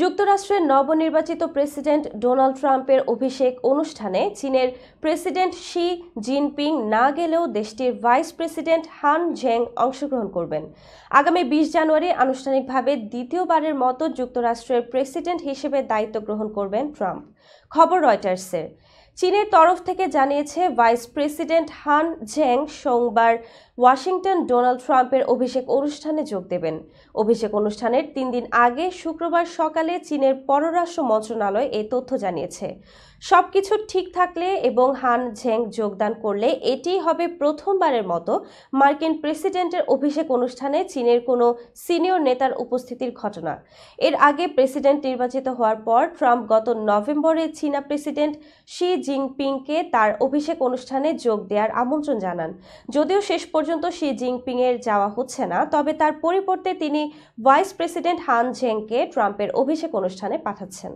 যুক্তরাষ্ট্রের নবনির্বাচিত president Donald ট্রাম্পের অভিষেক অনুষ্ঠানে চীনের প্রেসিডেন্ট শি জিনপিং না গেলেও দেশটির ভাইস প্রেসিডেন্ট হান ঝেং অংশগ্রহণ করবেন। আগামী ২০ জানুয়ারি আনুষ্ঠানিকভাবে দ্বিতীয়বারের মতো যুক্তরাষ্ট্রের প্রেসিডেন্ট হিসেবে দায়িত্ব গ্রহণ করবেন ট্রাম্প। খবর রয়টার্সের। চীনের তরফ থেকে জানিয়েছে ভাইস প্রেসিডেন্ট হান ঝেং সোমবার ওয়াশিংটন ডোনাল্ড ট্রাম্পের অভিষেক অনুষ্ঠানে যোগ দেবেন। অভিষেক অনুষ্ঠানের ৩ দিন আগে শুক্রবার সকালে চীনের পররাষ্ট্র মন্ত্রণালয় এই তথ্য জানিয়েছে। সবকিছু ঠিক থাকলে এবং হান ঝেং যোগদান করলে এটিই হবে প্রথমবারের মতো মার্কিন প্রেসিডেন্টের অভিষেক অনুষ্ঠানে চীনের কোনো সিনিয়র নেতার উপস্থিতির ঘটনা। এর আগে প্রেসিডেন্ট নির্বাচিত হওয়ার পর ট্রাম্প গত নভেম্বরে চীনা প্রেসিডেন্ট শি জিনপিংকে তার অভিষেক অনুষ্ঠানে যোগ দেওয়ার আমন্ত্রণ জানান। যদিও শেষ পর্যন্ত শি জিনপিংয়ের যাওয়া হচ্ছে না, তবে তার পরিবর্তে তিনি ভাইস প্রেসিডেন্ট হান ঝেংকে ট্রাম্পের অভিষেক অনুষ্ঠানে পাঠাচ্ছেন।